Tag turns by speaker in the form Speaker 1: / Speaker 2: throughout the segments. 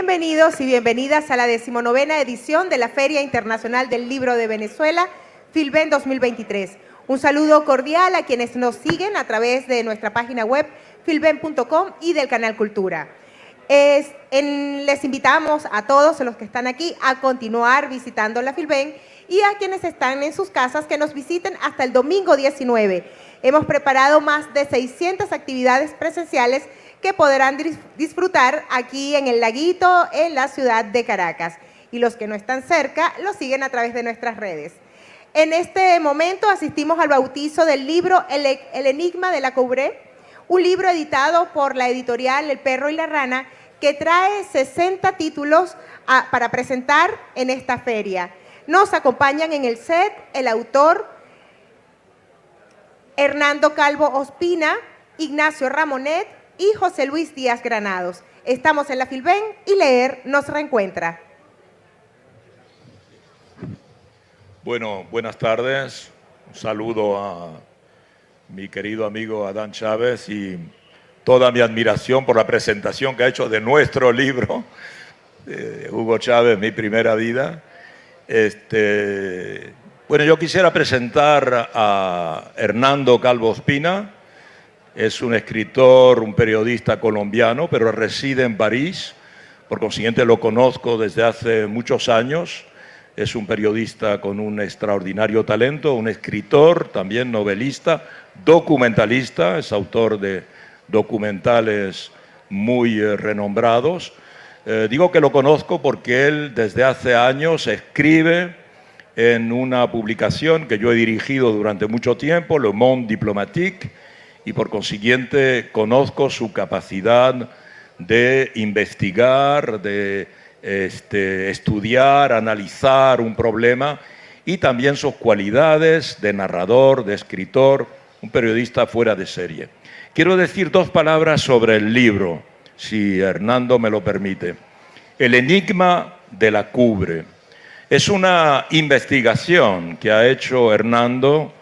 Speaker 1: Bienvenidos y bienvenidas a la 19ª edición de la Feria Internacional del Libro de Venezuela, FILVEN 2023. Un saludo cordial a quienes nos siguen a través de nuestra página web filven.com y del canal Cultura. Les invitamos a todos los que están aquí a continuar visitando la FILVEN y a quienes están en sus casas que nos visiten hasta el domingo 19. Hemos preparado más de 600 actividades presenciales que podrán disfrutar aquí en el Laguito, en la ciudad de Caracas. Y los que no están cerca, lo siguen a través de nuestras redes. En este momento asistimos al bautizo del libro El Enigma de la Coubre, un libro editado por la editorial El Perro y la Rana, que trae 60 títulos para presentar en esta feria. Nos acompañan en el set el autor Hernando Calvo Ospina, Ignacio Ramonet y José Luis Díaz Granados. Estamos en la FILVEN y leer nos reencuentra.
Speaker 2: Bueno, buenas tardes. Un saludo a mi querido amigo Adán Chávez y toda mi admiración por la presentación que ha hecho de nuestro libro, Hugo Chávez, Mi Primera Vida. Bueno, yo quisiera presentar a Hernando Calvo Ospina. Es un escritor, un periodista colombiano, pero reside en París. Por consiguiente, lo conozco desde hace muchos años. Es un periodista con un extraordinario talento, un escritor, también novelista, documentalista. Es autor de documentales muy renombrados. Digo que lo conozco porque él desde hace años escribe en una publicación que yo he dirigido durante mucho tiempo, Le Monde Diplomatique, y por consiguiente conozco su capacidad de investigar, de estudiar, analizar un problema y también sus cualidades de narrador, de escritor, un periodista fuera de serie. Quiero decir dos palabras sobre el libro, si Hernando me lo permite. El enigma de la Coubre. Es una investigación que ha hecho Hernando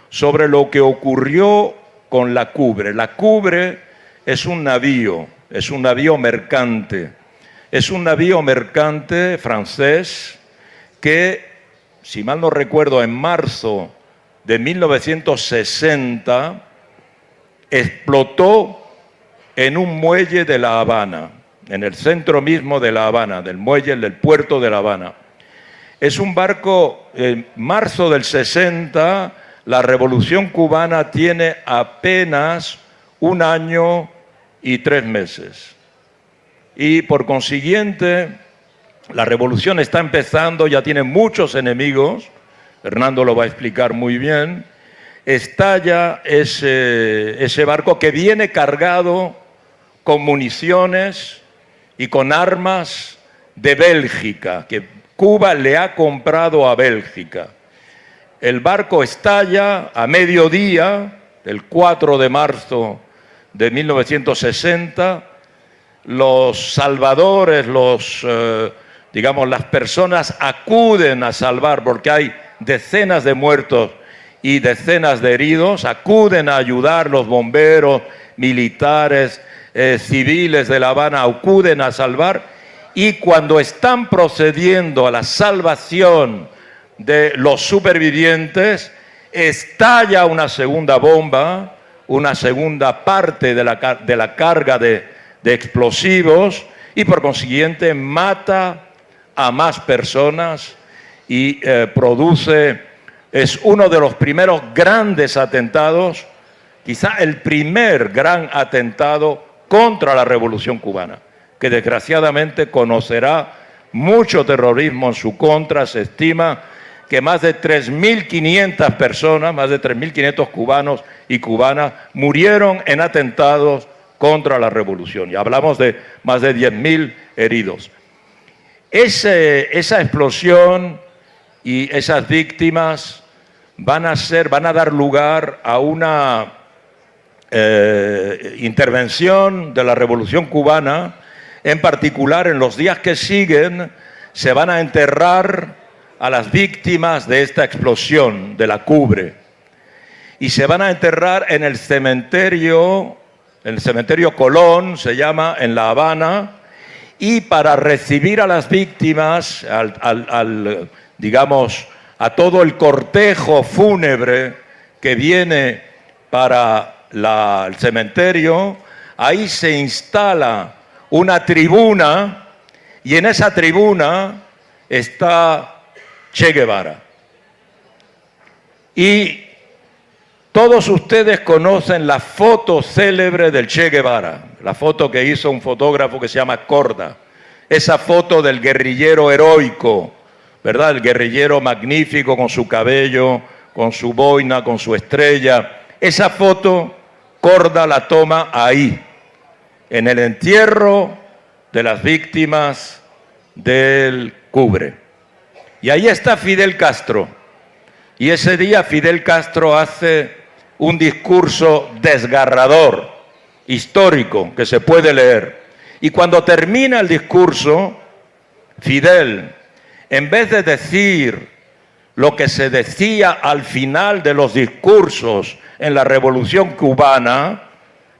Speaker 2: sobre lo que ocurrió con la Coubre. La Coubre es un navío mercante. Es un navío mercante francés que, si mal no recuerdo, en marzo de 1960 explotó en un muelle de La Habana, en el centro mismo de La Habana, del muelle del puerto de La Habana. Es un barco, en marzo del 60, la Revolución Cubana tiene apenas 1 año y 3 meses. Y por consiguiente, la revolución está empezando, ya tiene muchos enemigos, Hernando lo va a explicar muy bien. Estalla ese barco que viene cargado con municiones y con armas de Bélgica, que Cuba le ha comprado a Bélgica. El barco estalla a mediodía, el 4 de marzo de 1960. Los salvadores, las personas acuden a salvar, porque hay decenas de muertos y decenas de heridos, acuden a ayudar, los bomberos, militares, civiles de La Habana, acuden a salvar, y cuando están procediendo a la salvación de los supervivientes, estalla una segunda bomba, una segunda parte de la carga de explosivos, y por consiguiente mata a más personas y es uno de los primeros grandes atentados, quizá el primer gran atentado contra la Revolución Cubana, que desgraciadamente conocerá mucho terrorismo en su contra. Se estima que más de 3.500 personas, más de 3.500 cubanos y cubanas murieron en atentados contra la revolución, y hablamos de más de 10.000 heridos. Esa explosión y esas víctimas van a dar lugar a una intervención de la Revolución Cubana. En particular, en los días que siguen, se van a enterrar a las víctimas de esta explosión de la Coubre, y se van a enterrar en el cementerio Colón, se llama, en La Habana, y para recibir a las víctimas, digamos, a todo el cortejo fúnebre que viene para el cementerio, ahí se instala una tribuna y en esa tribuna está Che Guevara. Y todos ustedes conocen la foto célebre del Che Guevara, la foto que hizo un fotógrafo que se llama Corda, esa foto del guerrillero heroico, ¿verdad? El guerrillero magnífico con su cabello, con su boina, con su estrella. Esa foto Corda la toma ahí, en el entierro de las víctimas del Cubre. Y ahí está Fidel Castro. Y ese día Fidel Castro hace un discurso desgarrador, histórico, que se puede leer. Y cuando termina el discurso, Fidel, en vez de decir lo que se decía al final de los discursos en la Revolución Cubana,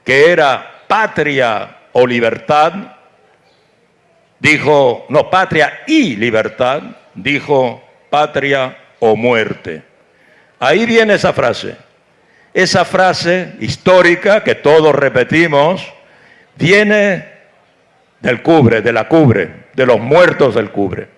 Speaker 2: que era patria o libertad, dijo, no, patria y libertad, dijo patria o muerte. Ahí viene esa frase histórica que todos repetimos, viene del Cubre, de la Cubre, de los muertos del Cubre.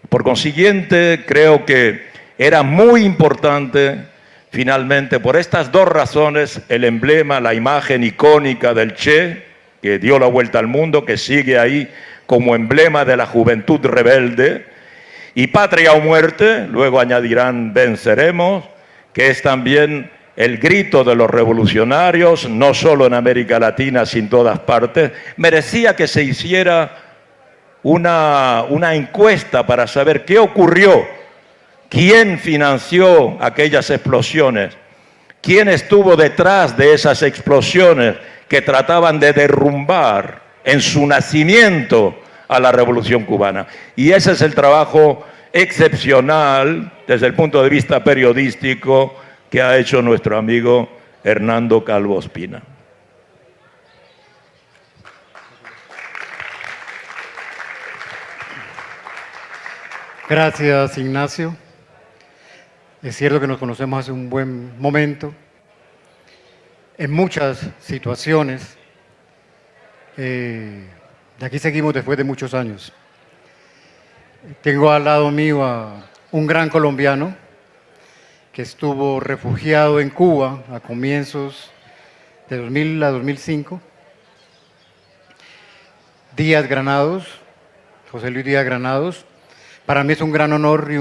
Speaker 2: Por consiguiente, creo que era muy importante, finalmente, por estas dos razones, el emblema, la imagen icónica del Che, que dio la vuelta al mundo, que sigue ahí como emblema de la juventud rebelde, y patria o muerte, luego añadirán venceremos, que es también el grito de los revolucionarios, no solo en América Latina, sino en todas partes. Merecía que se hiciera una encuesta para saber qué ocurrió, quién financió aquellas explosiones, quién estuvo detrás de esas explosiones que trataban de derrumbar en su nacimiento a la Revolución Cubana. Y ese es el trabajo excepcional desde el punto de vista periodístico que ha hecho nuestro amigo Hernando Calvo Ospina.
Speaker 3: Gracias, Ignacio. Es cierto que nos conocemos hace un buen momento. En muchas situaciones, de aquí seguimos después de muchos años. Tengo al lado mío a un gran colombiano que estuvo refugiado en Cuba a comienzos de 2000 a 2005. Díaz Granados, José Luis Díaz Granados. Para mí es un gran honor y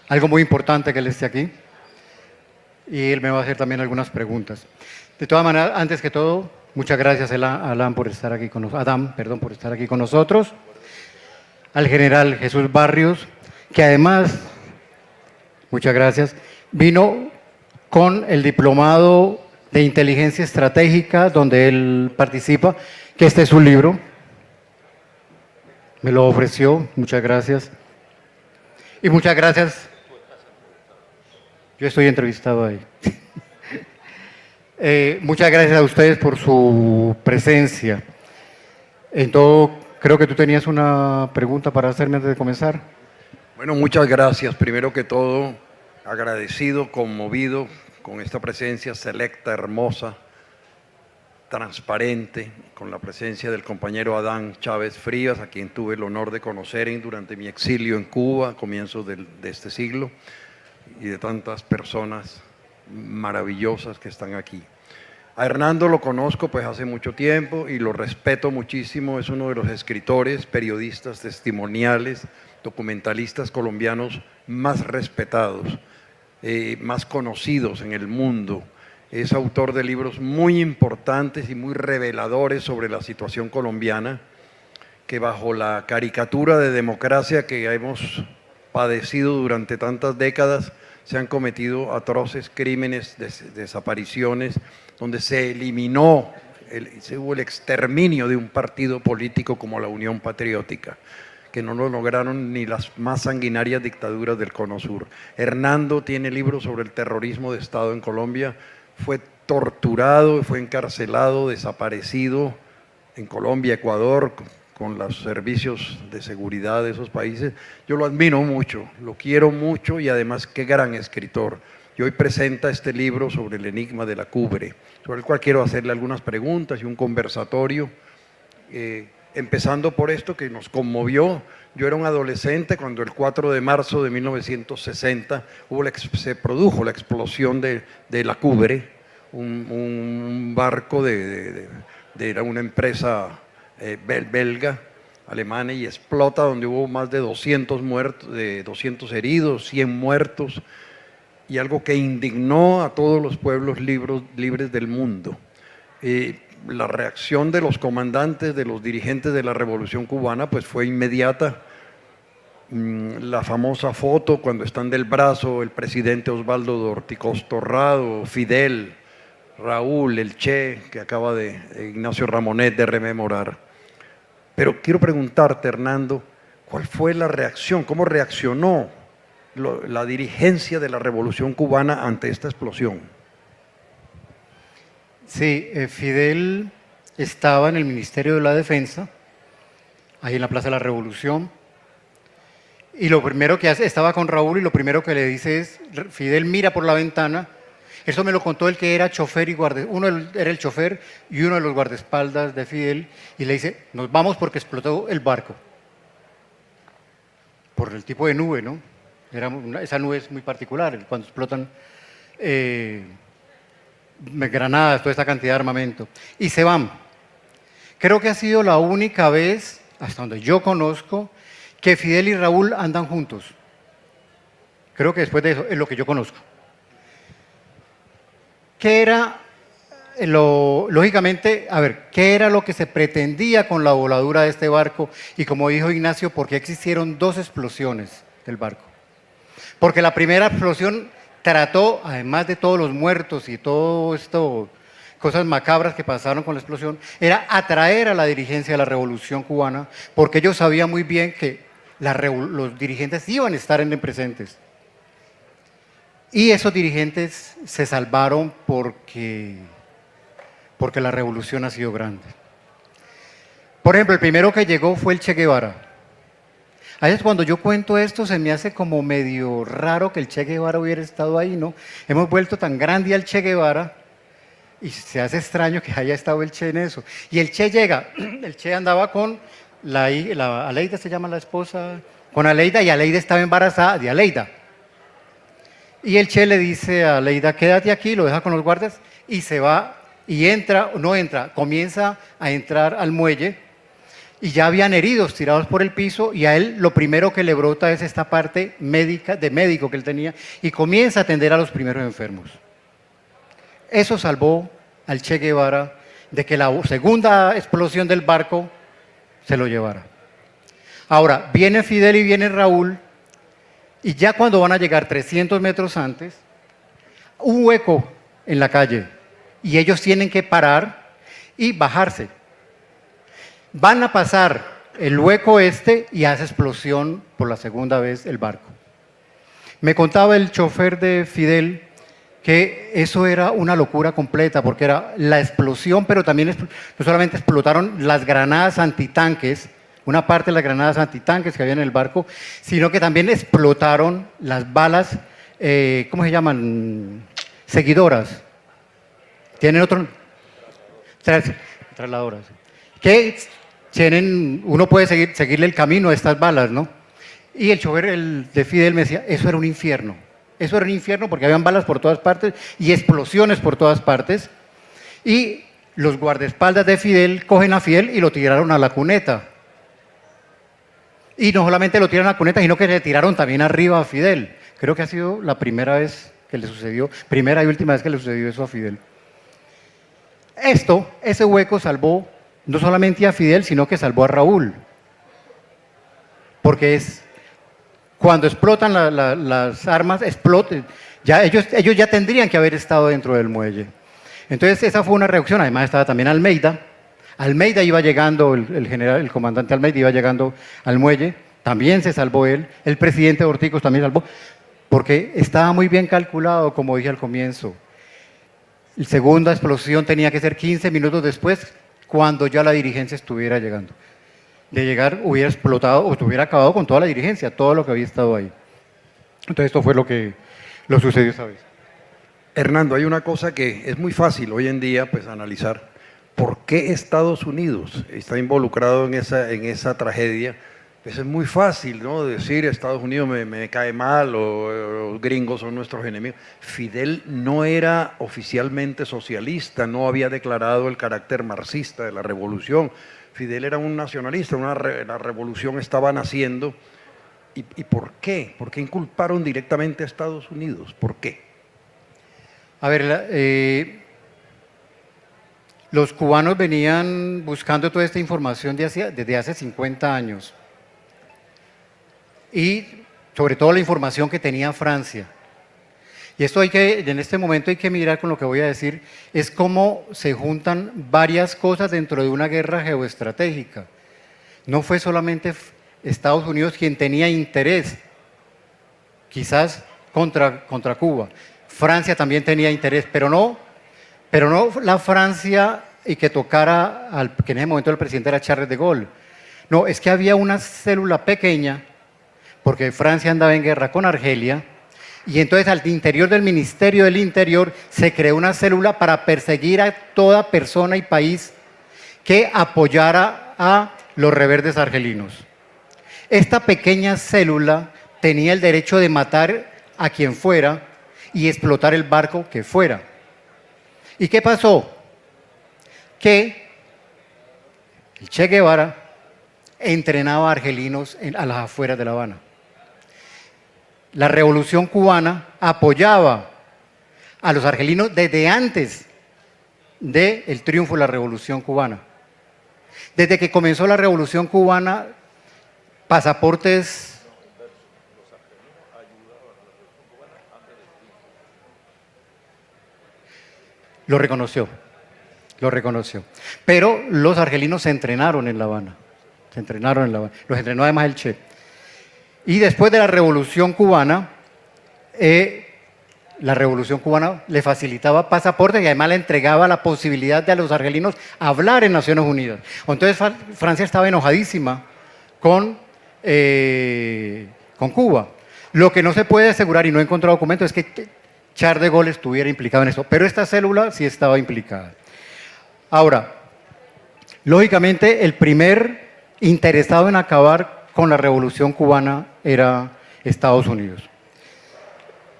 Speaker 3: algo muy importante que él esté aquí. Y él me va a hacer también algunas preguntas. De todas maneras, antes que todo, muchas gracias a Adam por estar aquí con nosotros. Al general Jesús Barrios, que además, muchas gracias, vino con el diplomado de inteligencia estratégica donde él participa, que este es su libro. Me lo ofreció, muchas gracias. Y muchas gracias. Yo estoy entrevistado ahí. Muchas gracias a ustedes por su presencia. Creo que tú tenías una pregunta para hacerme antes de comenzar.
Speaker 4: Bueno, muchas gracias. Primero que todo, agradecido, conmovido con esta presencia selecta, hermosa, transparente, con la presencia del compañero Adán Chávez Frías, a quien tuve el honor de conocer durante mi exilio en Cuba, a comienzos de este siglo, y de tantas personas maravillosas que están aquí. A Hernando lo conozco pues hace mucho tiempo y lo respeto muchísimo. Es uno de los escritores, periodistas, testimoniales, documentalistas colombianos más respetados, más conocidos en el mundo. Es autor de libros muy importantes y muy reveladores sobre la situación colombiana, que bajo la caricatura de democracia que hemos padecido durante tantas décadas, se han cometido atroces crímenes, desapariciones, donde se eliminó, hubo el exterminio de un partido político como la Unión Patriótica, que no lo lograron ni las más sanguinarias dictaduras del Cono Sur. Hernando tiene libros sobre el terrorismo de Estado en Colombia, fue torturado, fue encarcelado, desaparecido en Colombia, Ecuador, con los servicios de seguridad de esos países. Yo lo admiro mucho, lo quiero mucho y además qué gran escritor. Y hoy presenta este libro sobre el enigma de la Cubre, sobre el cual quiero hacerle algunas preguntas y un conversatorio, empezando por esto que nos conmovió. Yo era un adolescente cuando el 4 de marzo de 1960 se produjo la explosión de la Cubre, un barco de una empresa belga, alemana, y explota, donde hubo más de 200 muertos, de 200 heridos, 100 muertos, y algo que indignó a todos los pueblos libres del mundo. La reacción de los comandantes, de los dirigentes de la Revolución Cubana, pues fue inmediata. La famosa foto cuando están del brazo el presidente Osvaldo Dorticós Torrado, Fidel, Raúl, el Che, que acaba de Ignacio Ramonet de rememorar. Pero quiero preguntarte, Hernando, ¿cuál fue la reacción? ¿Cómo reaccionó la dirigencia de la Revolución Cubana ante esta explosión?
Speaker 3: Sí, Fidel estaba en el Ministerio de la Defensa, ahí en la Plaza de la Revolución, y lo primero que hace, estaba con Raúl, y lo primero que le dice es, Fidel mira por la ventana. Eso me lo contó el que era chofer y uno era el chofer y uno de los guardaespaldas de Fidel, y le dice, nos vamos porque explotó el barco. Por el tipo de nube, ¿no? Esa nube es muy particular, cuando explotan granadas, toda esta cantidad de armamento. Y se van. Creo que ha sido la única vez, hasta donde yo conozco, que Fidel y Raúl andan juntos. Creo que después de eso es lo que yo conozco. ¿Qué era lógicamente, a ver, qué era lo que se pretendía con la voladura de este barco? Y como dijo Ignacio, ¿por qué existieron dos explosiones del barco? Porque la primera explosión trató, además de todos los muertos y todo esto, cosas macabras que pasaron con la explosión, era atraer a la dirigencia de la Revolución Cubana, porque ellos sabían muy bien que los dirigentes iban a estar presentes. Y esos dirigentes se salvaron porque la revolución ha sido grande. Por ejemplo, el primero que llegó fue el Che Guevara. A veces cuando yo cuento esto se me hace como medio raro que el Che Guevara hubiera estado ahí, ¿no? Hemos vuelto tan grande al Che Guevara y se hace extraño que haya estado el Che en eso. Y el Che llega, el Che andaba con Aleida, se llama la esposa, con Aleida, y Aleida estaba embarazada de Aleida. Y el Che le dice a Aleida, quédate aquí, lo deja con los guardias y se va y comienza a entrar al muelle y ya habían heridos tirados por el piso y a él lo primero que le brota es esta parte médica, de médico que él tenía, y comienza a atender a los primeros enfermos. Eso salvó al Che Guevara de que la segunda explosión del barco se lo llevara. Ahora, viene Fidel y viene Raúl, y ya cuando van a llegar 300 metros antes, un hueco en la calle, y ellos tienen que parar y bajarse. Van a pasar el hueco y hace explosión por la segunda vez el barco. Me contaba el chofer de Fidel que eso era una locura completa, porque era la explosión, pero también no solamente explotaron las granadas antitanques, una parte de las granadas antitanques que había en el barco, sino que también explotaron las balas, ¿cómo se llaman? Seguidoras. Tienen otro... Trasladoras. Que uno puede seguirle el camino a estas balas, ¿no? Y el chofer de Fidel me decía, eso era un infierno. Eso era un infierno porque habían balas por todas partes y explosiones por todas partes. Y los guardaespaldas de Fidel cogen a Fidel y lo tiraron a la cuneta. Y no solamente lo tiraron a la cuneta, sino que le tiraron también arriba a Fidel. Creo que ha sido la primera vez que le sucedió, primera y última vez que le sucedió eso a Fidel. Ese hueco salvó no solamente a Fidel, sino que salvó a Raúl. Porque cuando explotan las armas, ellos ya tendrían que haber estado dentro del muelle. Entonces esa fue una reacción. Además estaba también Almeida. Almeida iba llegando, el comandante Almeida iba llegando al muelle, también se salvó él. El presidente Ortiz también salvó, porque estaba muy bien calculado, como dije al comienzo. La segunda explosión tenía que ser 15 minutos después, cuando ya la dirigencia estuviera llegando. de llegar hubiera explotado o hubiera acabado con toda la dirigencia, todo lo que había estado ahí. Entonces esto fue lo que sucedió esta vez.
Speaker 4: Hernando, hay una cosa que es muy fácil hoy en día pues, analizar. ¿Por qué Estados Unidos está involucrado en esa tragedia? Pues es muy fácil, ¿no? Decir Estados Unidos me cae mal o los gringos son nuestros enemigos. Fidel no era oficialmente socialista, no había declarado el carácter marxista de la revolución. Fidel era un nacionalista, la revolución estaba naciendo. ¿Y por qué? ¿Por qué inculparon directamente a Estados Unidos? ¿Por qué?
Speaker 3: A ver, los cubanos venían buscando toda esta información desde hace 50 años. Y sobre todo la información que tenía Francia. Y esto en este momento hay que mirar con lo que voy a decir, es cómo se juntan varias cosas dentro de una guerra geoestratégica. No fue solamente Estados Unidos quien tenía interés, quizás contra Cuba. Francia también tenía interés, pero no la Francia y que tocara, que en ese momento el presidente era Charles de Gaulle. No, es que había una célula pequeña, porque Francia andaba en guerra con Argelia, y entonces al interior del Ministerio del Interior se creó una célula para perseguir a toda persona y país que apoyara a los rebeldes argelinos. Esta pequeña célula tenía el derecho de matar a quien fuera y explotar el barco que fuera. ¿Y qué pasó? Que el Che Guevara entrenaba a argelinos a las afueras de La Habana. La revolución cubana apoyaba a los argelinos desde antes del triunfo de la revolución cubana. Desde que comenzó la revolución cubana, pasaportes... Lo reconoció. Pero los argelinos se entrenaron en La Habana. Los entrenó además el Che. Y después de la Revolución Cubana le facilitaba pasaportes y además le entregaba la posibilidad de a los argelinos hablar en Naciones Unidas. Entonces Francia estaba enojadísima con Cuba. Lo que no se puede asegurar, y no he encontrado documentos, es que Charles de Gaulle estuviera implicado en eso, pero esta célula sí estaba implicada. Ahora, lógicamente el primer interesado en acabar con la revolución cubana era Estados Unidos.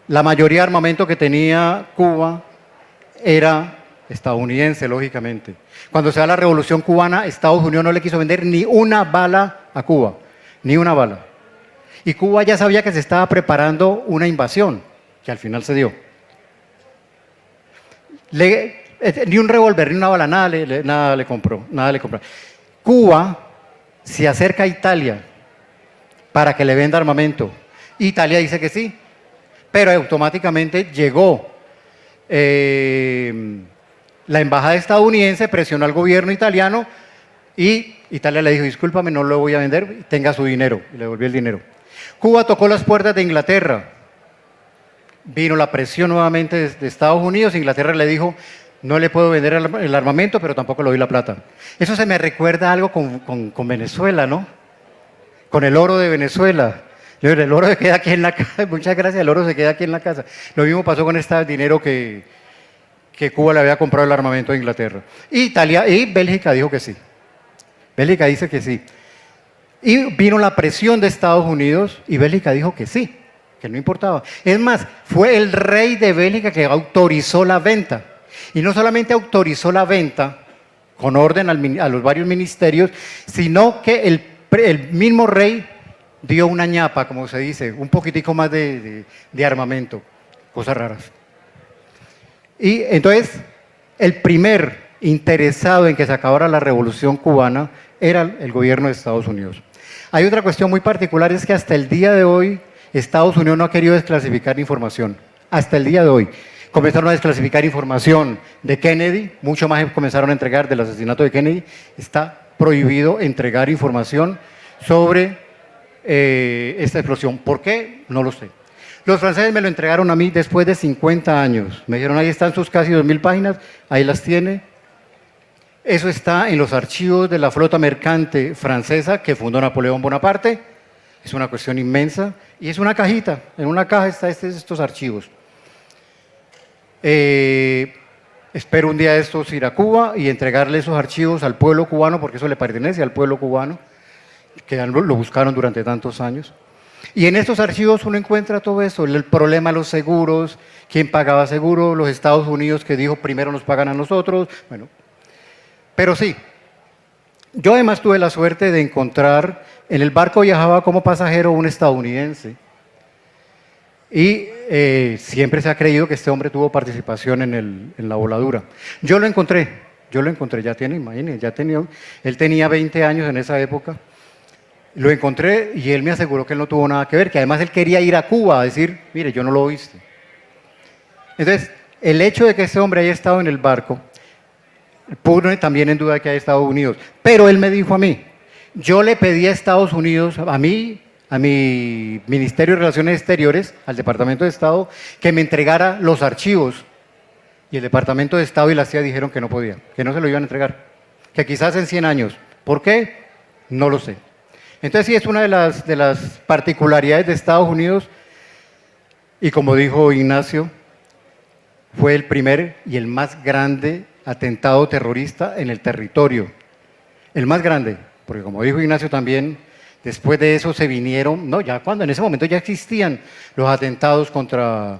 Speaker 3: La mayoría de armamento que tenía Cuba era estadounidense, lógicamente. Cuando se da la revolución cubana, Estados Unidos no le quiso vender ni una bala a Cuba, ni una bala. Y Cuba ya sabía que se estaba preparando una invasión, que al final se dio. Ni un revólver, ni una bala, nada le compró. Cuba se acerca a Italia para que le venda armamento. Italia dice que sí, pero automáticamente llegó la embajada estadounidense, presionó al gobierno italiano y Italia le dijo, discúlpame, no lo voy a vender, tenga su dinero, y le devolvió el dinero. Cuba tocó las puertas de Inglaterra, vino la presión nuevamente de Estados Unidos, Inglaterra le dijo, no le puedo vender el armamento, pero tampoco le doy la plata. Eso se me recuerda algo con Venezuela, ¿no? Con el oro de Venezuela. El oro se queda aquí en la casa, muchas gracias, el oro se queda aquí en la casa. Lo mismo pasó con este dinero que Cuba le había comprado el armamento a Inglaterra. Italia y Bélgica dijo que sí. Bélgica dice que sí. Y vino la presión de Estados Unidos y Bélgica dijo que sí, que no importaba. Es más, fue el rey de Bélgica que autorizó la venta. Y no solamente autorizó la venta con orden a los varios ministerios, sino que el mismo rey dio una ñapa, como se dice, un poquitico más de armamento, cosas raras. Y entonces, el primer interesado en que se acabara la revolución cubana era el gobierno de Estados Unidos. Hay otra cuestión muy particular, es que hasta el día de hoy Estados Unidos no ha querido desclasificar información. Hasta el día de hoy. Comenzaron a desclasificar información de Kennedy, mucho más comenzaron a entregar del asesinato de Kennedy. Está prohibido entregar información sobre esta explosión. ¿Por qué? No lo sé. Los franceses me lo entregaron a mí después de 50 años. Me dijeron, ahí están sus casi 2000 páginas, ahí las tiene. Eso está en los archivos de la flota mercante francesa que fundó Napoleón Bonaparte. Es una cuestión inmensa y es una cajita. En una caja están estos archivos. Espero un día de estos ir a Cuba y entregarle esos archivos al pueblo cubano, porque eso le pertenece al pueblo cubano, que lo buscaron durante tantos años. Y en estos archivos uno encuentra todo eso, el problema de los seguros, quién pagaba seguro, los Estados Unidos que dijo primero nos pagan a nosotros, bueno. Pero sí, yo además tuve la suerte de encontrar, en el barco viajaba como pasajero un estadounidense y siempre se ha creído que este hombre tuvo participación en la voladura. Yo lo encontré, ya tiene, imagínense, él tenía 20 años en esa época. Lo encontré y él me aseguró que él no tuvo nada que ver, que además él quería ir a Cuba a decir, mire, yo no lo viste. Entonces, el hecho de que este hombre haya estado en el barco pone también en duda que haya Estados Unidos. Pero él me dijo a mí, yo le pedí a Estados Unidos, a mi Ministerio de Relaciones Exteriores, al Departamento de Estado, que me entregara los archivos. Y el Departamento de Estado y la CIA dijeron que no podía, que no se lo iban a entregar, que quizás en 100 años. ¿Por qué? No lo sé. Entonces sí es una de las particularidades de Estados Unidos y como dijo Ignacio, fue el primer y el más grande atentado terrorista en el territorio. El más grande, porque como dijo Ignacio también, después de eso se vinieron, no, ya cuando en ese momento ya existían los atentados contra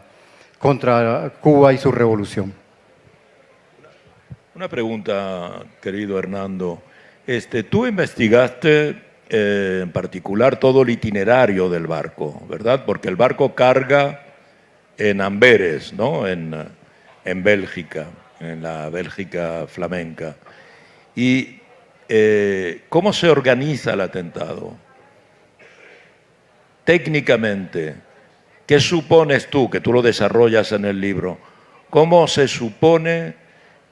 Speaker 3: Cuba y su revolución.
Speaker 2: Una pregunta, querido Hernando. Tú investigaste en particular todo el itinerario del barco, ¿verdad? Porque el barco carga en Amberes, ¿no? En Bélgica, en la Bélgica flamenca. ¿Y cómo se organiza el atentado? Técnicamente, ¿qué supones tú, que tú lo desarrollas en el libro? ¿Cómo se supone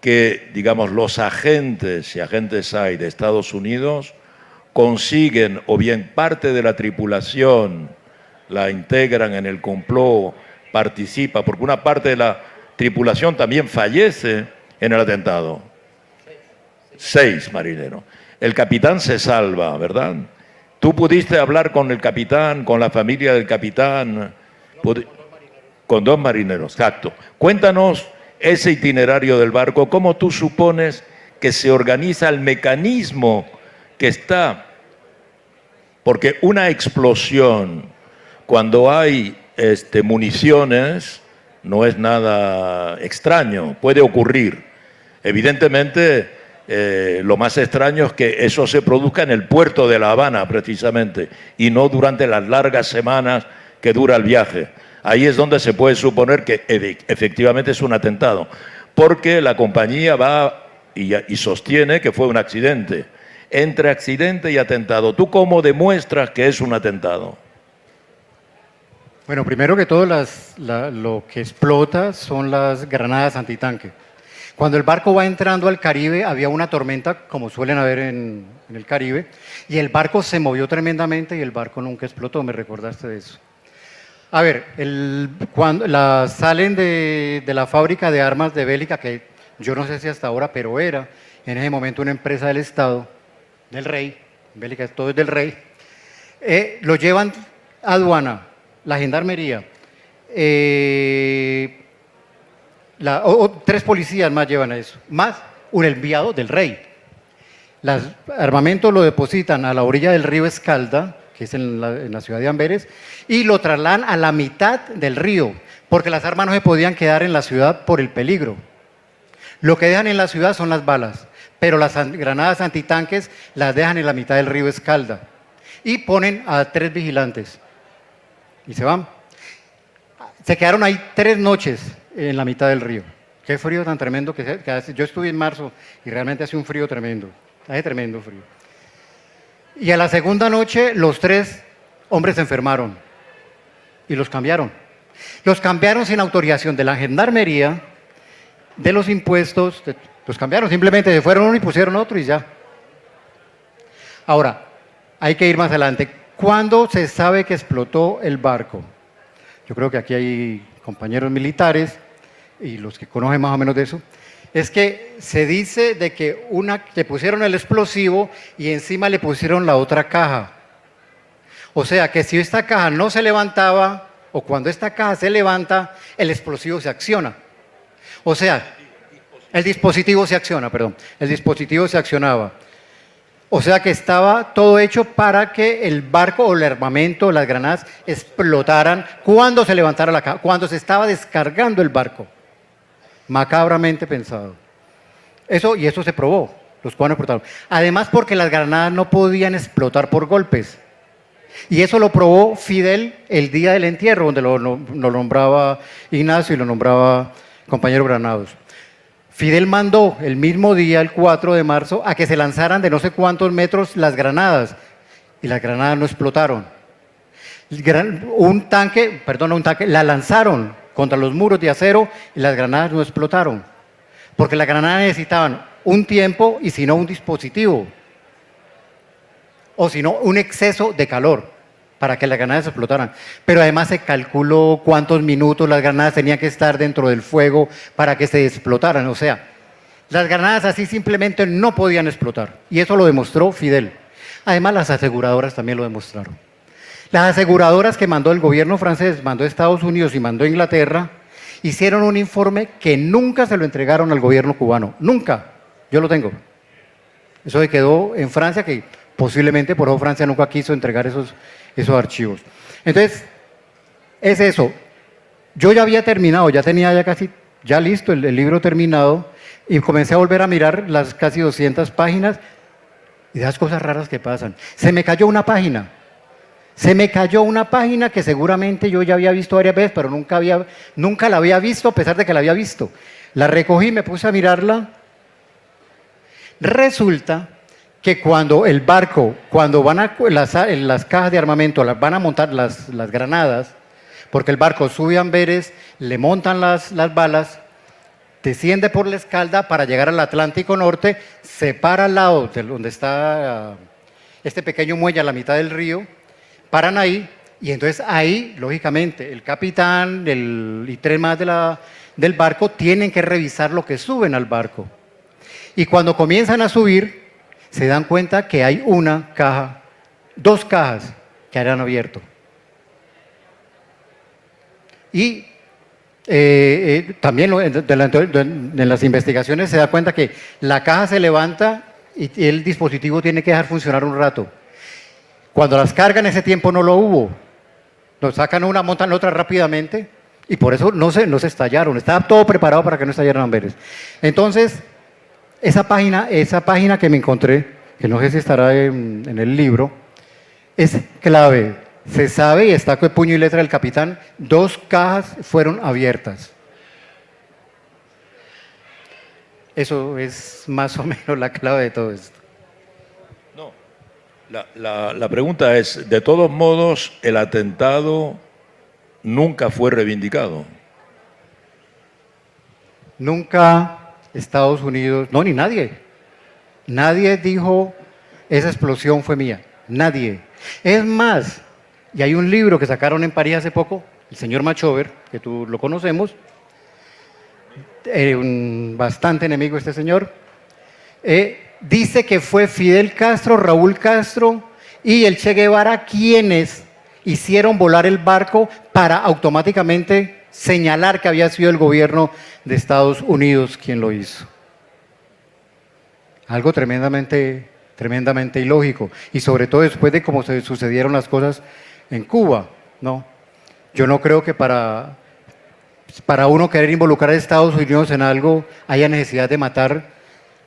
Speaker 2: que, digamos, los agentes, si agentes hay de Estados Unidos, consiguen, o bien parte de la tripulación la integran en el complot, participa, porque una parte de la tripulación también fallece en el atentado? 6 marineros. El capitán se salva, ¿verdad? ¿Tú pudiste hablar con el capitán, con la familia del capitán? Con 2 marineros, exacto. Cuéntanos ese itinerario del barco, cómo tú supones que se organiza el mecanismo que está, porque una explosión, cuando hay municiones, no es nada extraño, puede ocurrir. Evidentemente, lo más extraño es que eso se produzca en el puerto de La Habana, precisamente, y no durante las largas semanas que dura el viaje. Ahí es donde se puede suponer que efectivamente es un atentado, porque la compañía va y sostiene que fue un accidente. Entre accidente y atentado, ¿tú cómo demuestras que es un atentado?
Speaker 3: Bueno, primero que todo, lo que explota son las granadas antitanque. Cuando el barco va entrando al Caribe, había una tormenta, como suelen haber en el Caribe, y el barco se movió tremendamente y el barco nunca explotó, me recordaste de eso. A ver, cuando salen de la fábrica de armas de Bélica, que yo no sé si hasta ahora, pero era en ese momento una empresa del Estado, del rey, Bélica todo es del rey, lo llevan a aduana, la gendarmería, 3 policías más llevan a eso, más un enviado del rey. Los armamentos lo depositan a la orilla del río Escalda, que es en la ciudad de Amberes, y lo trasladan a la mitad del río, porque las armas no se podían quedar en la ciudad por el peligro. Lo que dejan en la ciudad son las balas, pero las granadas antitanques las dejan en la mitad del río Escalda. Y ponen a 3 vigilantes, y se van. Se quedaron ahí 3 noches en la mitad del río. Qué frío tan tremendo que hace. Yo estuve en marzo y realmente hace un frío tremendo. Hace tremendo frío. Y a la segunda noche los 3 hombres se enfermaron y los cambiaron. Los cambiaron sin autorización de la gendarmería, de los impuestos, los cambiaron, simplemente se fueron uno y pusieron otro y ya. Ahora, hay que ir más adelante. ¿Cuándo se sabe que explotó el barco? Yo creo que aquí hay compañeros militares y los que conocen más o menos de eso, es que se dice de que le pusieron el explosivo y encima le pusieron la otra caja. O sea que si esta caja no se levantaba, o cuando esta caja se levanta, el explosivo se acciona. O sea, el dispositivo se acciona, perdón, el dispositivo se accionaba. O sea que estaba todo hecho para que el barco o el armamento, las granadas, explotaran cuando se levantara la caja, cuando se estaba descargando el barco. Macabramente pensado. Y eso se probó, los cubanos explotaron. Además porque las granadas no podían explotar por golpes. Y eso lo probó Fidel el día del entierro, donde lo nombraba Ignacio y lo nombraba compañero Granados. Fidel mandó el mismo día, el 4 de marzo, a que se lanzaran de no sé cuántos metros las granadas. Y las granadas no explotaron. Un tanque, la lanzaron contra los muros de acero y las granadas no explotaron. Porque las granadas necesitaban un tiempo y si no un dispositivo. O si no un exceso de calor para que las granadas explotaran. Pero además se calculó cuántos minutos las granadas tenían que estar dentro del fuego para que se explotaran. O sea, las granadas así simplemente no podían explotar. Y eso lo demostró Fidel. Además, las aseguradoras también lo demostraron. Las aseguradoras que mandó el gobierno francés, mandó Estados Unidos y mandó Inglaterra, hicieron un informe que nunca se lo entregaron al gobierno cubano. Nunca. Yo lo tengo. Eso se quedó en Francia, que posiblemente por eso Francia nunca quiso entregar esos archivos. Entonces, es eso. Yo ya había terminado, ya tenía ya listo el libro terminado y comencé a volver a mirar las casi 200 páginas y las cosas raras que pasan. Se me cayó una página. Se me cayó una página que seguramente yo ya había visto varias veces, pero nunca la había visto a pesar de que la había visto. La recogí, me puse a mirarla. Resulta que cuando el barco, cuando van a las cajas de armamento, van a montar las granadas, porque el barco sube a amberes, le montan las balas, desciende por la escalda para llegar al Atlántico Norte, se para al lado de donde está este pequeño muelle a la mitad del río, paran ahí, y entonces ahí, lógicamente, el capitán y tres más del barco tienen que revisar lo que suben al barco. Y cuando comienzan a subir, se dan cuenta que hay dos cajas que han abierto. Y también en las investigaciones se da cuenta que la caja se levanta y el dispositivo tiene que dejar funcionar un rato. Cuando las cargan ese tiempo no lo hubo. Lo sacan una, montan la otra rápidamente y por eso no se estallaron. Estaba todo preparado para que no estallaran amberes. Entonces, esa página que me encontré, que no sé si estará en el libro, es clave. Se sabe, y está con puño y letra del capitán, 2 cajas fueron abiertas. Eso es más o menos la clave de todo esto.
Speaker 2: No, la pregunta es, de todos modos, el atentado nunca fue reivindicado.
Speaker 3: Nunca Estados Unidos, no, ni nadie. Nadie dijo, esa explosión fue mía. Nadie. Es más, y hay un libro que sacaron en París hace poco, el señor Machover, que tú lo conocemos, bastante enemigo este señor, dice que fue Fidel Castro, Raúl Castro y el Che Guevara quienes hicieron volar el barco para automáticamente señalar que había sido el gobierno de Estados Unidos quien lo hizo. Algo tremendamente ilógico. Y sobre todo después de cómo se sucedieron las cosas en Cuba, ¿no? Yo no creo que para uno querer involucrar a Estados Unidos en algo haya necesidad de matar,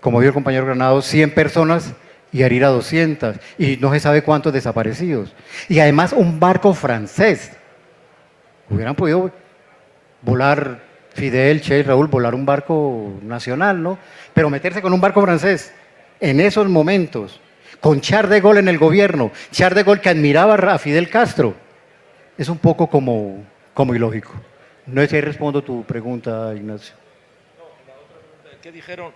Speaker 3: como dijo el compañero Granados, 100 personas y herir a 200. Y no se sabe cuántos desaparecidos. Y además un barco francés. Hubieran podido volar Fidel, Che y Raúl, volar un barco nacional, ¿no? Pero meterse con un barco francés en esos momentos, con Charles de Gaulle en el gobierno, Charles de Gaulle que admiraba a Fidel Castro, es un poco como ilógico. No sé si respondo tu pregunta, Ignacio.
Speaker 2: No, la otra pregunta,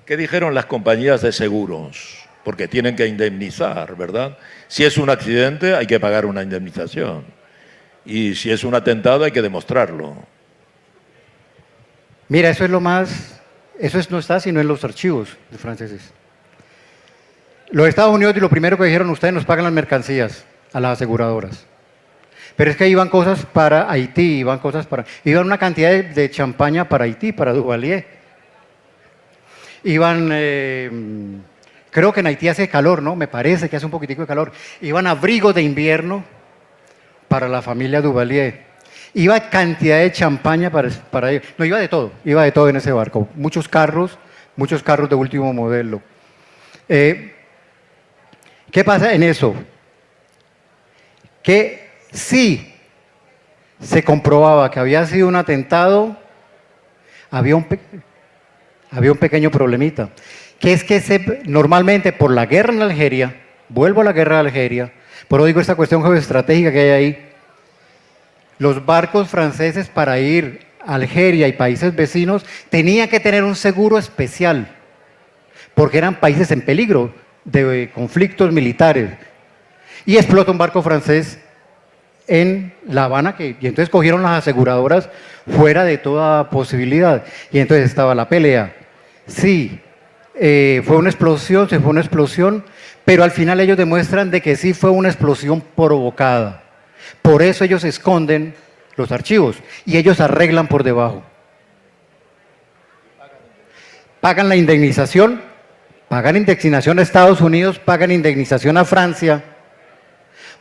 Speaker 2: ¿qué dijeron las compañías de seguros? Porque tienen que indemnizar, ¿verdad? Si es un accidente hay que pagar una indemnización. Y si es un atentado hay que demostrarlo.
Speaker 3: Mira, eso es lo más, no está sino en los archivos de franceses. Los Estados Unidos, lo primero que dijeron, ustedes nos pagan las mercancías a las aseguradoras. Pero es que iban cosas para Haití, iban una cantidad de champaña para Haití, para Duvalier. Iban, creo que en Haití hace calor, ¿no? Me parece que hace un poquitico de calor. Iban abrigos de invierno para la familia Duvalier. Iba cantidad de champaña para ellos. No, iba de todo en ese barco. Muchos carros de último modelo. ¿Qué pasa en eso? Que sí se comprobaba que había sido un atentado, había un pequeño problemita, que es que normalmente por la guerra en Algeria, vuelvo a la guerra de Algeria, por eso digo esta cuestión geoestratégica que hay ahí, los barcos franceses para ir a Algeria y países vecinos tenían que tener un seguro especial, porque eran países en peligro de conflictos militares. Y explota un barco francés en La Habana, y entonces cogieron las aseguradoras fuera de toda posibilidad. Y entonces estaba la pelea. Sí, fue una explosión, pero al final ellos demuestran de que sí fue una explosión provocada. Por eso ellos esconden los archivos y ellos arreglan por debajo. Pagan la indemnización, pagan indemnización a Estados Unidos, pagan indemnización a Francia,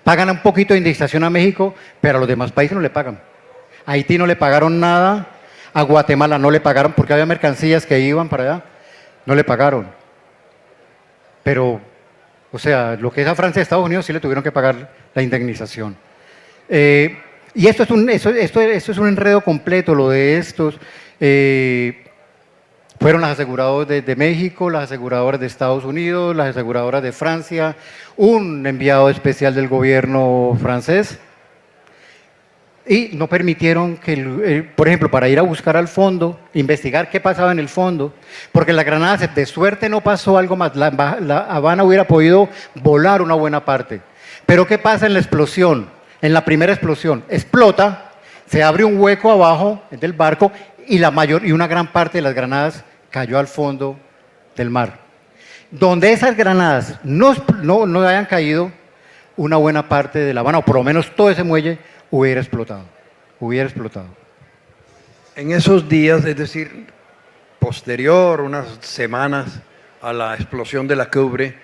Speaker 3: pagan un poquito de indemnización a México, pero a los demás países no le pagan. A Haití no le pagaron nada, a Guatemala no le pagaron porque había mercancías que iban para allá, no le pagaron. Pero, o sea, lo que es a Francia y Estados Unidos sí le tuvieron que pagar la indemnización. Y esto es un enredo completo, lo de estos. Fueron las aseguradoras de México, las aseguradoras de Estados Unidos, las aseguradoras de Francia, un enviado especial del gobierno francés, y no permitieron que, por ejemplo, para ir a buscar al fondo, investigar qué pasaba en el fondo, porque la Granada, de suerte no pasó algo más, la Habana hubiera podido volar una buena parte. Pero ¿qué pasa en la explosión? En la primera explosión, explota, se abre un hueco abajo del barco y una gran parte de las granadas cayó al fondo del mar. Donde esas granadas no hayan caído, una buena parte de La Habana, o por lo menos todo ese muelle, hubiera explotado.
Speaker 4: En esos días, es decir, posterior, unas semanas a la explosión de la Coubre,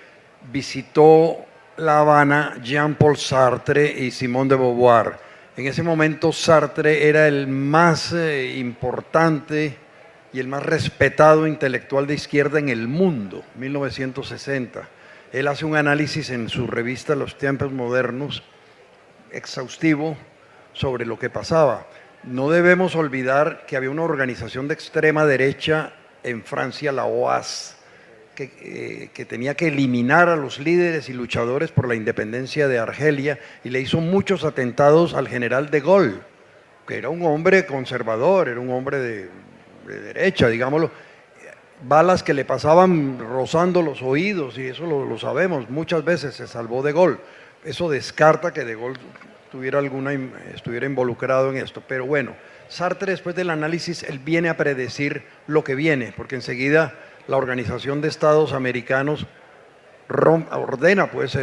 Speaker 4: visitó La Habana Jean-Paul Sartre y Simone de Beauvoir. En ese momento Sartre era el más importante y el más respetado intelectual de izquierda en el mundo, 1960. Él hace un análisis en su revista Los Tiempos Modernos, exhaustivo, sobre lo que pasaba. No debemos olvidar que había una organización de extrema derecha en Francia, la OAS, que tenía que eliminar a los líderes y luchadores por la independencia de Argelia, y le hizo muchos atentados al general de Gaulle, que era un hombre conservador, era un hombre de derecha, digámoslo. Balas que le pasaban rozando los oídos, y eso lo sabemos, muchas veces se salvó de Gaulle. Eso descarta que de Gaulle estuviera involucrado en esto, pero bueno, Sartre, después del análisis, él viene a predecir lo que viene, porque enseguida la Organización de Estados Americanos ordena pues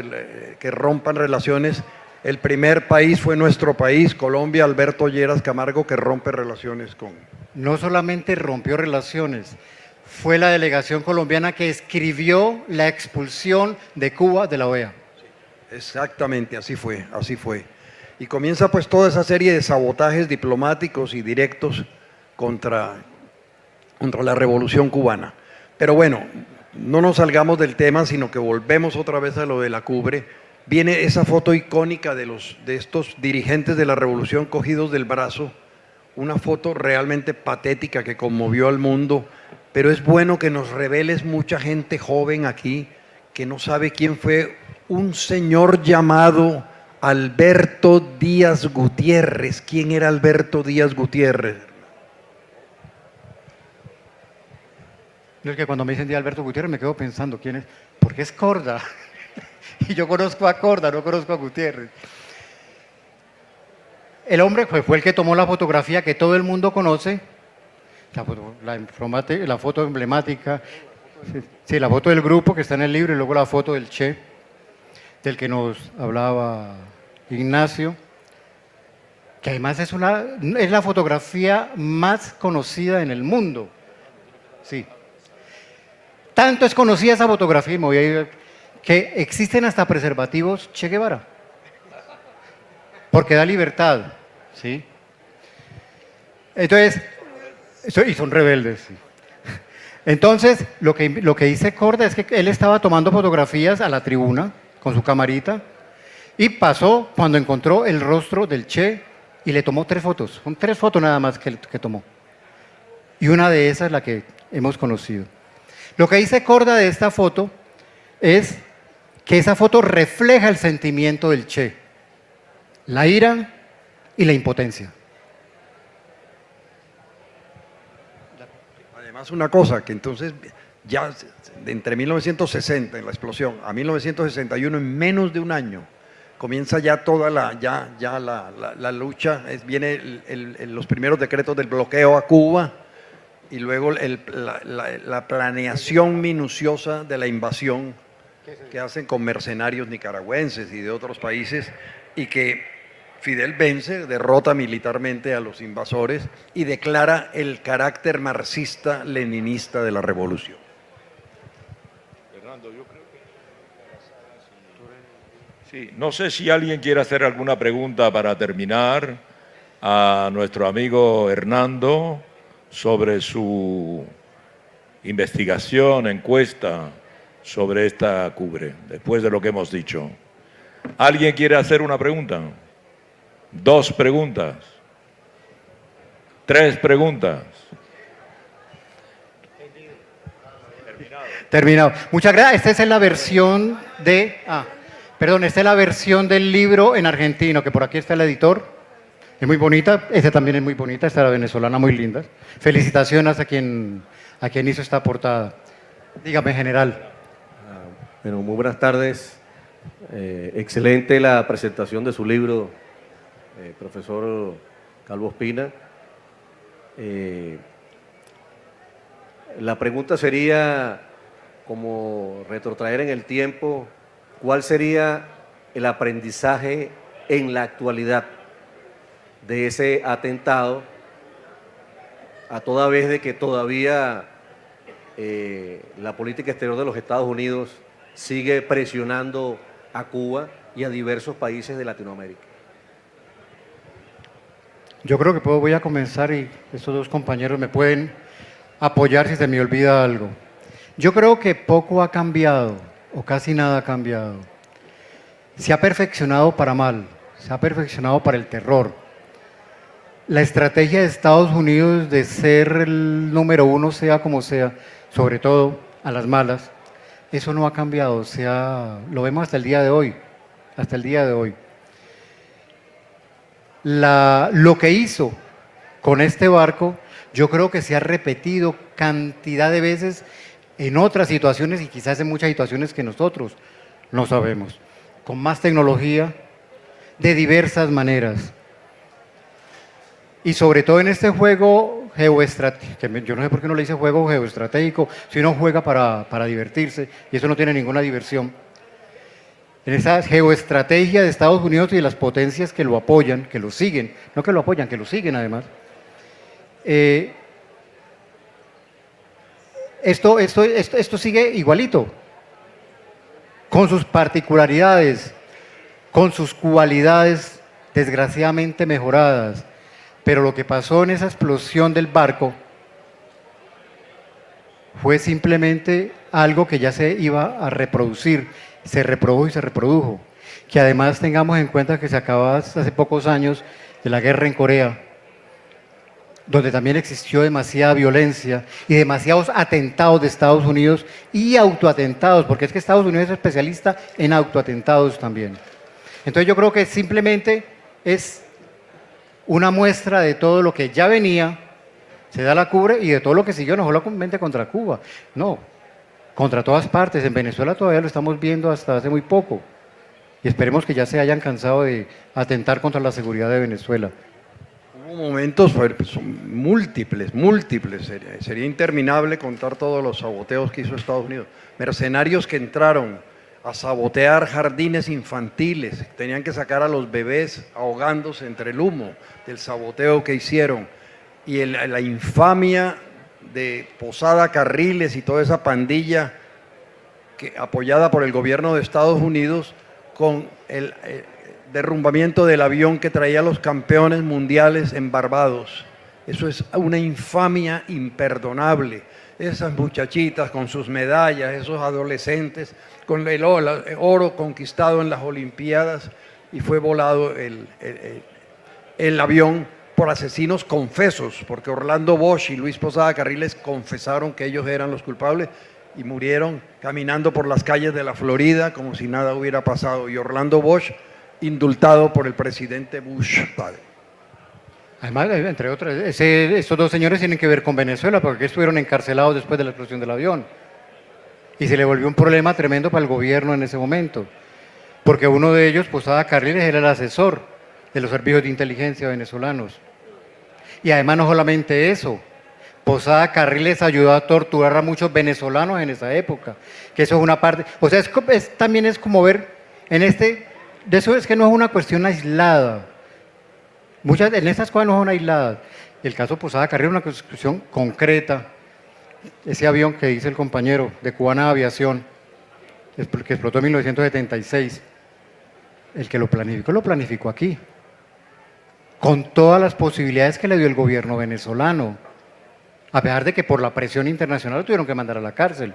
Speaker 4: que rompan relaciones. El primer país fue nuestro país, Colombia, Alberto Lleras Camargo, que rompe relaciones con...
Speaker 3: No solamente rompió relaciones, fue la delegación colombiana que escribió la expulsión de Cuba de la OEA.
Speaker 4: Exactamente, así fue. Y comienza pues toda esa serie de sabotajes diplomáticos y directos contra la revolución cubana. Pero bueno, no nos salgamos del tema, sino que volvemos otra vez a lo de la Coubre. Viene esa foto icónica de estos dirigentes de la revolución cogidos del brazo, una foto realmente patética que conmovió al mundo, pero es bueno que nos reveles mucha gente joven aquí que no sabe quién fue un señor llamado Alberto Díaz Gutiérrez. ¿Quién era Alberto Díaz Gutiérrez?
Speaker 3: Yo es que cuando me dicen Díaz Alberto Gutiérrez me quedo pensando, ¿quién es? Porque es Corda. Y yo conozco a Corda, no conozco a Gutiérrez. El hombre fue el que tomó la fotografía que todo el mundo conoce la foto emblemática, sí, la foto del grupo que está en el libro y luego la foto del Che, del que nos hablaba Ignacio, que además es la fotografía más conocida en el mundo. Sí. Tanto es conocida esa fotografía, y me voy a ir, que existen hasta preservativos Che Guevara, porque da libertad, ¿sí? Entonces, y son rebeldes, sí. Entonces, lo que dice Corda es que él estaba tomando fotografías a la tribuna con su camarita y pasó cuando encontró el rostro del Che y le tomó 3 fotos. Son 3 fotos nada más que tomó. Y una de esas es la que hemos conocido. Lo que dice Corda de esta foto es que esa foto refleja el sentimiento del Che, la ira y la impotencia.
Speaker 4: Además, una cosa, que entonces ya entre 1960, en la explosión, a 1961, en menos de un año, comienza ya toda la lucha, viene los primeros decretos del bloqueo a Cuba y luego la planeación minuciosa de la invasión que hacen con mercenarios nicaragüenses y de otros países, y que Fidel vence, derrota militarmente a los invasores y declara el carácter marxista-leninista de la revolución.
Speaker 2: Fernando, yo creo que... Sí, no sé si alguien quiere hacer alguna pregunta para terminar a nuestro amigo Hernando sobre su investigación, encuesta sobre esta cubre, después de lo que hemos dicho. ¿Alguien quiere hacer una pregunta? 2 preguntas. 3 preguntas.
Speaker 3: Terminado. Muchas gracias. Esta es la versión esta es la versión del libro en argentino, que por aquí está el editor. Es muy bonita. Esta también es muy bonita. Esta es la venezolana, muy linda. Felicitaciones a quien hizo esta portada. Dígame, general.
Speaker 5: Bueno, muy buenas tardes. Excelente la presentación de su libro, profesor Calvo Ospina. La pregunta sería, como retrotraer en el tiempo, ¿cuál sería el aprendizaje en la actualidad de ese atentado, a toda vez de que todavía la política exterior de los Estados Unidos sigue presionando a Cuba y a diversos países de Latinoamérica?
Speaker 3: Yo creo que voy a comenzar y estos 2 compañeros me pueden apoyar si se me olvida algo. Yo creo que poco ha cambiado, o casi nada ha cambiado. Se ha perfeccionado para mal, se ha perfeccionado para el terror. La estrategia de Estados Unidos de ser el número 1, sea como sea, sobre todo a las malas, eso no ha cambiado, lo vemos hasta el día de hoy, hasta el día de hoy. Lo que hizo con este barco, yo creo que se ha repetido cantidad de veces en otras situaciones y quizás en muchas situaciones que nosotros no sabemos, con más tecnología, de diversas maneras. Y sobre todo en este juego geoestratégico, que yo no sé por qué no le dice juego geoestratégico, si uno juega para divertirse, y eso no tiene ninguna diversión. En esa geoestrategia de Estados Unidos y de las potencias que lo apoyan, que lo siguen, no que lo apoyan, que lo siguen además, esto sigue igualito, con sus particularidades, con sus cualidades desgraciadamente mejoradas, pero lo que pasó en esa explosión del barco fue simplemente algo que ya se iba a reproducir, se reprodujo y se reprodujo. Que además tengamos en cuenta que se acababa hace pocos años de la guerra en Corea, donde también existió demasiada violencia y demasiados atentados de Estados Unidos y autoatentados, porque es que Estados Unidos es especialista en autoatentados también. Entonces yo creo que simplemente es una muestra de todo lo que ya venía, se da la cubre, y de todo lo que siguió, no solamente contra Cuba, no, contra todas partes. En Venezuela todavía lo estamos viendo hasta hace muy poco, y esperemos que ya se hayan cansado de atentar contra la seguridad de Venezuela.
Speaker 4: Hubo momentos, pues, son múltiples, sería interminable contar todos los saboteos que hizo Estados Unidos. Mercenarios que entraron a sabotear jardines infantiles, tenían que sacar a los bebés ahogándose entre el humo del saboteo que hicieron, y la infamia de Posada Carriles y toda esa pandilla apoyada por el gobierno de Estados Unidos con el derrumbamiento del avión que traía a los campeones mundiales en Barbados. Eso es una infamia imperdonable. Esas muchachitas con sus medallas, esos adolescentes con el oro conquistado en las Olimpiadas, y fue volado el avión por asesinos confesos, porque Orlando Bosch y Luis Posada Carriles confesaron que ellos eran los culpables y murieron caminando por las calles de la Florida como si nada hubiera pasado. Y Orlando Bosch indultado por el presidente Bush padre.
Speaker 3: Además, entre otras, estos dos señores tienen que ver con Venezuela, porque estuvieron encarcelados después de la explosión del avión. Y se le volvió un problema tremendo para el gobierno en ese momento, porque uno de ellos, Posada Carriles, era el asesor de los servicios de inteligencia venezolanos. Y además no solamente eso, Posada Carriles ayudó a torturar a muchos venezolanos en esa época, que eso es una parte, o sea, también es como ver en de eso es que no es una cuestión aislada. En estas cosas no son aisladas. El caso Posada Carriles es una cuestión concreta. Ese avión que dice el compañero de Cubana Aviación, que explotó en 1976, el que lo planificó aquí, con todas las posibilidades que le dio el gobierno venezolano, a pesar de que por la presión internacional lo tuvieron que mandar a la cárcel.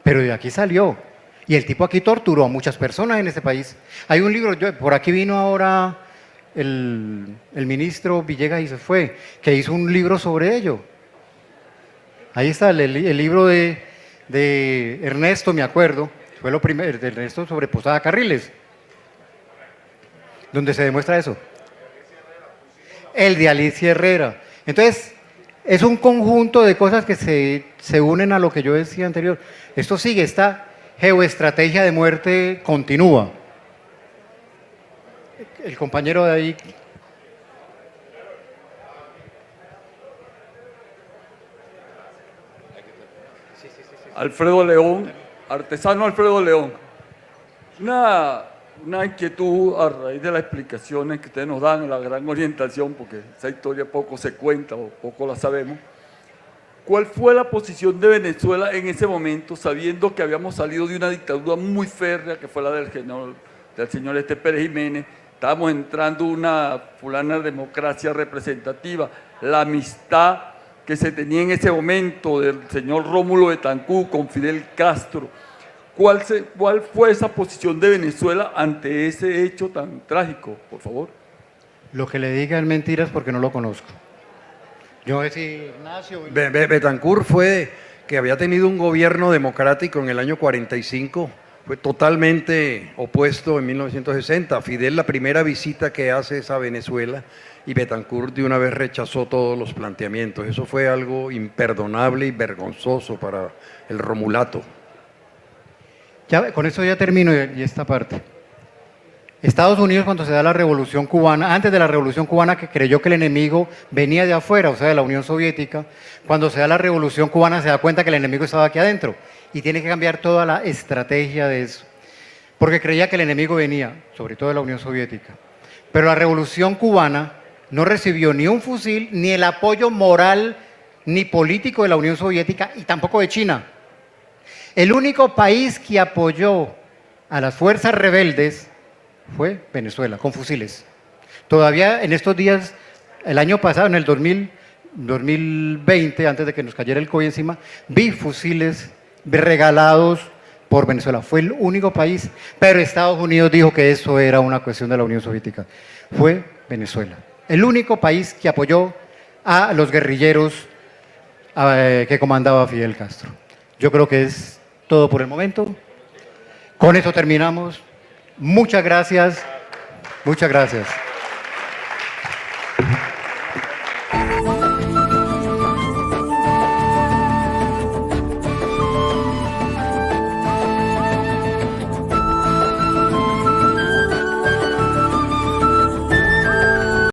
Speaker 3: Pero de aquí salió. Y el tipo aquí torturó a muchas personas en este país. Hay un libro, por aquí vino ahora el ministro Villegas y se fue, que hizo un libro sobre ello. Ahí está el libro de Ernesto, me acuerdo, fue lo primero, de Ernesto sobre Posada Carriles, donde se demuestra eso. El de Alicia Herrera. Entonces, es un conjunto de cosas que se unen a lo que yo decía anterior. Esto sigue, esta geoestrategia de muerte continúa. El compañero de ahí.
Speaker 6: Alfredo León, artesano Alfredo León. Una inquietud a raíz de las explicaciones que ustedes nos dan, la gran orientación, porque esa historia poco se cuenta o poco la sabemos. ¿Cuál fue la posición de Venezuela en ese momento, sabiendo que habíamos salido de una dictadura muy férrea, que fue la del señor Pérez Jiménez? Estábamos entrando una fulana democracia representativa, la amistad que se tenía en ese momento del señor Rómulo Betancourt con Fidel Castro. ¿Cuál fue esa posición de Venezuela ante ese hecho tan trágico, por favor?
Speaker 3: Lo que le diga es mentiras porque no lo conozco. Yo decía Ignacio.
Speaker 4: Betancourt fue que había tenido un gobierno democrático en el año 45, fue totalmente opuesto en 1960. Fidel, la primera visita que hace es a Venezuela, y Betancourt de una vez rechazó todos los planteamientos. Eso fue algo imperdonable y vergonzoso para el Romulato.
Speaker 3: Ya, con esto ya termino y esta parte. Estados Unidos, cuando se da la Revolución Cubana, antes de la Revolución Cubana, que creyó que el enemigo venía de afuera, o sea, de la Unión Soviética, cuando se da la Revolución Cubana se da cuenta que el enemigo estaba aquí adentro y tiene que cambiar toda la estrategia de eso, porque creía que el enemigo venía, sobre todo de la Unión Soviética. Pero la Revolución Cubana no recibió ni un fusil, ni el apoyo moral ni político de la Unión Soviética y tampoco de China. El único país que apoyó a las fuerzas rebeldes fue Venezuela, con fusiles. Todavía en estos días, el año pasado, en el 2020, antes de que nos cayera el COVID encima, vi fusiles regalados por Venezuela. Fue el único país, pero Estados Unidos dijo que eso era una cuestión de la Unión Soviética. Fue Venezuela. El único país que apoyó a los guerrilleros que comandaba Fidel Castro. Yo creo que es todo por el momento. Con eso terminamos. Muchas gracias. Muchas gracias.